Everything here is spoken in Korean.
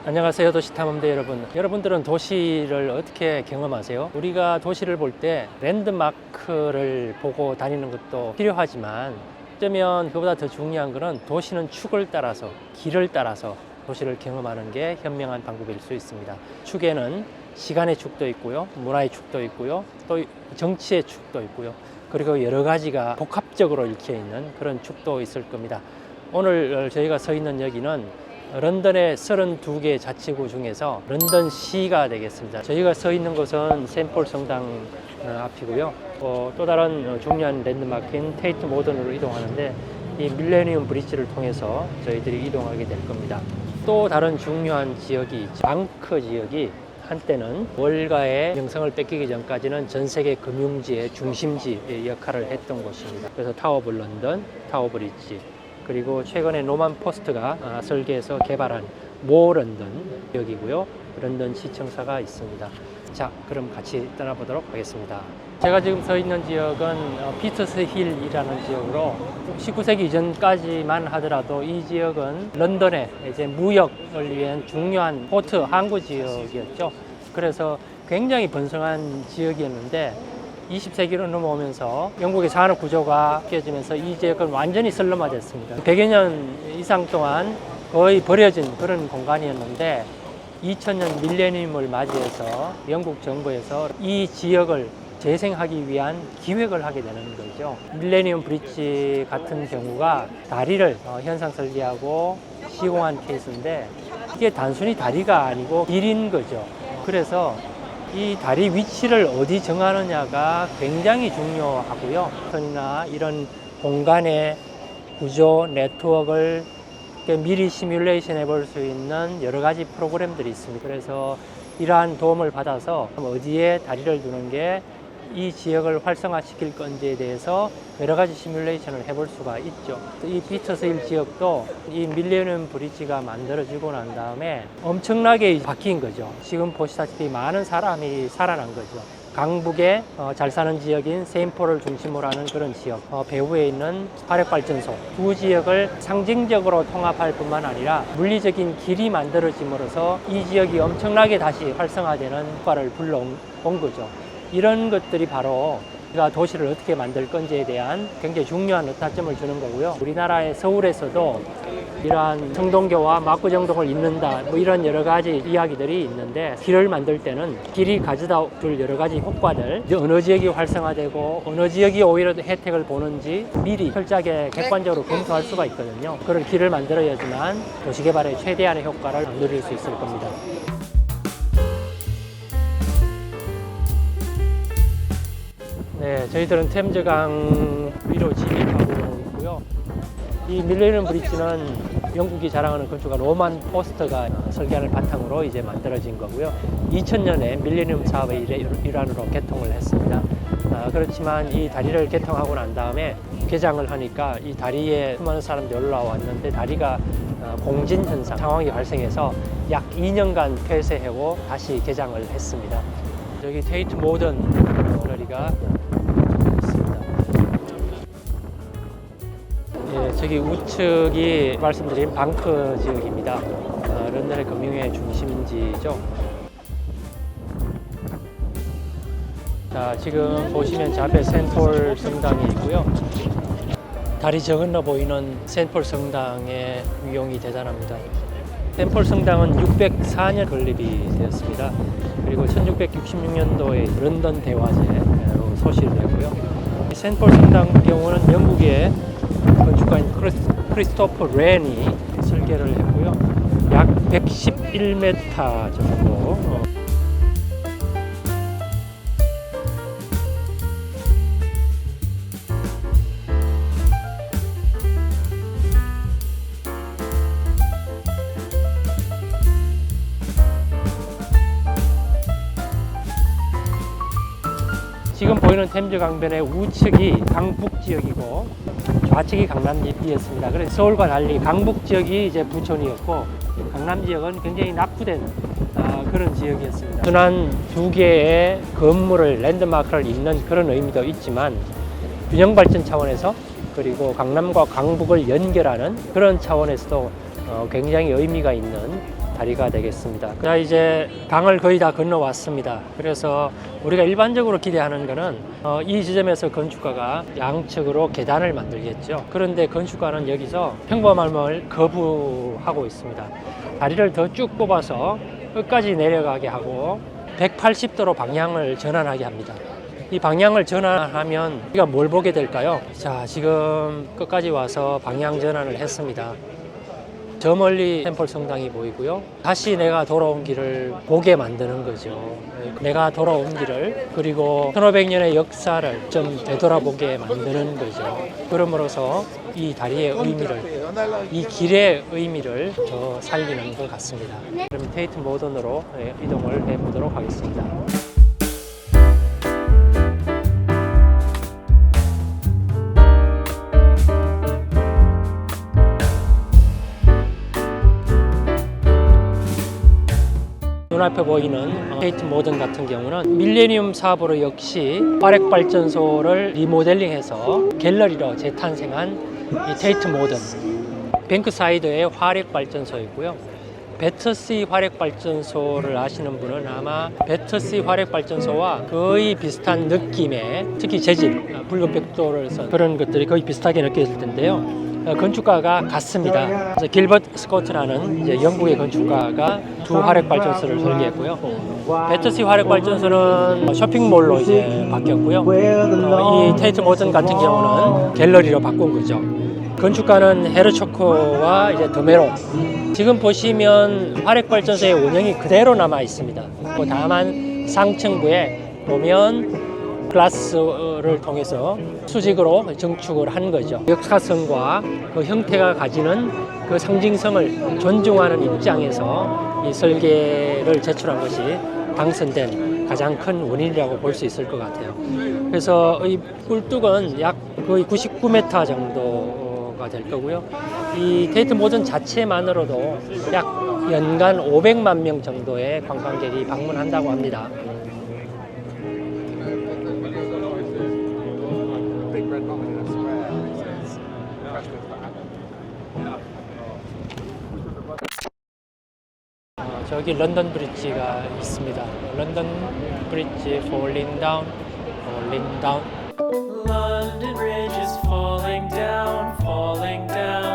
안녕하세요, 도시탐험대 여러분. 여러분들은 도시를 어떻게 경험하세요? 우리가 도시를 볼 때 랜드마크를 보고 다니는 것도 필요하지만 어쩌면 그보다 더 중요한 것은 도시는 축을 따라서, 길을 따라서 도시를 경험하는 게 현명한 방법일 수 있습니다. 축에는 시간의 축도 있고요, 문화의 축도 있고요, 또 정치의 축도 있고요, 그리고 여러 가지가 복합적으로 얽혀 있는 그런 축도 있을 겁니다. 오늘 저희가 서 있는 여기는 런던의 32개 자치구 중에서 런던시가 되겠습니다. 저희가 서 있는 곳은 세인트폴 성당 앞이고요. 또 다른 중요한 랜드마크인 테이트 모던으로 이동하는데 이 밀레니엄 브리지를 통해서 저희들이 이동하게 될 겁니다. 또 다른 중요한 지역이 있죠. 앙크 지역이 한때는 월가의 명성을 뺏기기 전까지는 전 세계 금융지의 중심지 역할을 했던 곳입니다. 그래서 타워 오브 런던, 타워 브리지, 그리고 최근에 노만 포스트가 설계해서 개발한 모 런던 지역이고요. 런던 시청사가 있습니다. 자, 그럼 같이 떠나보도록 하겠습니다. 제가 지금 서 있는 지역은 피터스 힐이라는 지역으로 19세기 이전까지만 하더라도 이 지역은 런던의 이제 무역을 위한 중요한 포트 항구 지역이었죠. 그래서 굉장히 번성한 지역이었는데 20세기로 넘어오면서 영국의 산업 구조가 바뀌어지면서 이 지역은 완전히 슬럼화됐습니다. 100여 년 이상 동안 거의 버려진 그런 공간이었는데 2000년 밀레니엄을 맞이해서 영국 정부에서 이 지역을 재생하기 위한 기획을 하게 되는 거죠. 밀레니엄 브릿지 같은 경우가 다리를 현상 설계하고 시공한 케이스인데 이게 단순히 다리가 아니고 길인 거죠. 그래서 이 다리 위치를 어디 정하느냐가 굉장히 중요하고요. 선이나 이런 공간의 구조, 네트워크를 미리 시뮬레이션 해볼 수 있는 여러 가지 프로그램들이 있습니다. 그래서 이러한 도움을 받아서 어디에 다리를 두는 게 이 지역을 활성화시킬 건지에 대해서 여러 가지 시뮬레이션을 해볼 수가 있죠. 이 피터스힐 지역도 이 밀레니엄 브리지가 만들어지고 난 다음에 엄청나게 바뀐 거죠. 지금 보시다시피 많은 사람이 살아난 거죠. 강북에 잘 사는 지역인 세인트폴을 중심으로 하는 그런 지역, 배후에 있는 화력발전소 두 지역을 상징적으로 통합할 뿐만 아니라 물리적인 길이 만들어짐으로써 이 지역이 엄청나게 다시 활성화되는 효과를 불러온 거죠. 이런 것들이 바로 우리가 도시를 어떻게 만들 건지에 대한 굉장히 중요한 의타점을 주는 거고요. 우리나라의 서울에서도 이러한 성동교와 막구정동을 잇는다, 뭐 이런 여러 가지 이야기들이 있는데 길을 만들 때는 길이 가져다 줄 여러 가지 효과들, 어느 지역이 활성화되고 어느 지역이 오히려 혜택을 보는지 미리 철저하게 객관적으로 검토할 수가 있거든요. 그런 길을 만들어야지만 도시개발의 최대한의 효과를 누릴 수 있을 겁니다. 네, 저희들은 템즈강 위로 진입하고 있고요. 이 밀레니엄 브릿지는 영국이 자랑하는 건축가 노만 포스터가 설계안을 바탕으로 이제 만들어진 거고요. 2000년에 밀레니엄 사업의 일환으로 개통을 했습니다. 그렇지만 이 다리를 개통하고 난 다음에 개장을 하니까 이 다리에 수많은 사람들이 올라왔는데 다리가 공진 현상 상황이 발생해서 약 2년간 폐쇄하고 다시 개장을 했습니다. 여기 테이트 모던 갤러리가 있습니다. 예, 저기 우측이 말씀드린 방크 지역입니다. 런던의 금융의 중심지죠. 자, 지금 보시면 저 앞에 세인트폴 성당이 있고요. 다리 저 건너 보이는 세인트폴 성당의 위용이 대단합니다. 세인트폴 성당은 604년 건립이 되었습니다. 그리고 1666년도에 런던 대화제로 소실되고요. 세인트폴 성당 경우는 영국의 건축가인 크리스토퍼 렌이 설계를 했고요. 약 111m 정도. 지금 보이는 템즈 강변의 우측이 강북 지역이고 좌측이 강남 지역이었습니다. 그래서 서울과 달리 강북 지역이 이제 부촌이었고 강남 지역은 굉장히 낙후된 그런 지역이었습니다. 순환 두 개의 건물을 랜드마크를 잇는 그런 의미도 있지만 균형 발전 차원에서 그리고 강남과 강북을 연결하는 그런 차원에서도 굉장히 의미가 있는 다리가 되겠습니다. 자, 이제 강을 거의 다 건너왔습니다. 그래서 우리가 일반적으로 기대하는 것은 이 지점에서 건축가가 양측으로 계단을 만들겠죠. 그런데 건축가는 여기서 평범함을 거부하고 있습니다. 다리를 더 쭉 뽑아서 끝까지 내려가게 하고 180도로 방향을 전환하게 합니다. 이 방향을 전환하면 우리가 뭘 보게 될까요? 자, 지금 끝까지 와서 방향 전환을 했습니다. 저 멀리 샘플 성당이 보이고요. 다시 내가 돌아온 길을 보게 만드는 거죠. 내가 돌아온 길을, 그리고 1500년의 역사를 좀 되돌아보게 만드는 거죠. 그러므로서 이 다리의 의미를, 이 길의 의미를 더 살리는 것 같습니다. 그럼 테이트 모던으로 이동을 해보도록 하겠습니다. 눈앞에 보이는 테이트 모던 같은 경우는 밀레니엄 사업으로 역시 화력발전소를 리모델링해서 갤러리로 재탄생한 이 테이트 모던, 뱅크사이드의 화력발전소이고요. 배터시 화력발전소를 아시는 분은 아마 배터시 화력발전소와 거의 비슷한 느낌의, 특히 재질, 붉은 벽돌을 선 그런 것들이 거의 비슷하게 느껴질 텐데요. 건축가가 같습니다. 그래서 길버트 스코트라는 이제 영국의 건축가가 두 화력발전소를 설계했고요. 배터시 화력발전소는 쇼핑몰로 이제 바뀌었고요. 이 테이트 모던 같은 경우는 갤러리로 바꾼 거죠. 건축가는 헤르초크와 이제 더메로. 지금 보시면 화력발전소의 운영이 그대로 남아 있습니다. 다만 상층부에 보면 글라스를 통해서 수직으로 증축을 한 거죠. 역사성과 그 형태가 가지는 그 상징성을 존중하는 입장에서 이 설계를 제출한 것이 당선된 가장 큰 원인이라고 볼 수 있을 것 같아요. 그래서 이 꿀뚝은 약 거의 99m 정도가 될 거고요. 이 테이트 모던 자체만으로도 약 연간 500만 명 정도의 관광객이 방문한다고 합니다. 저기 런던 브릿지가 있습니다. 런던 브릿지 falling down, falling down. London Bridge is falling down, falling down.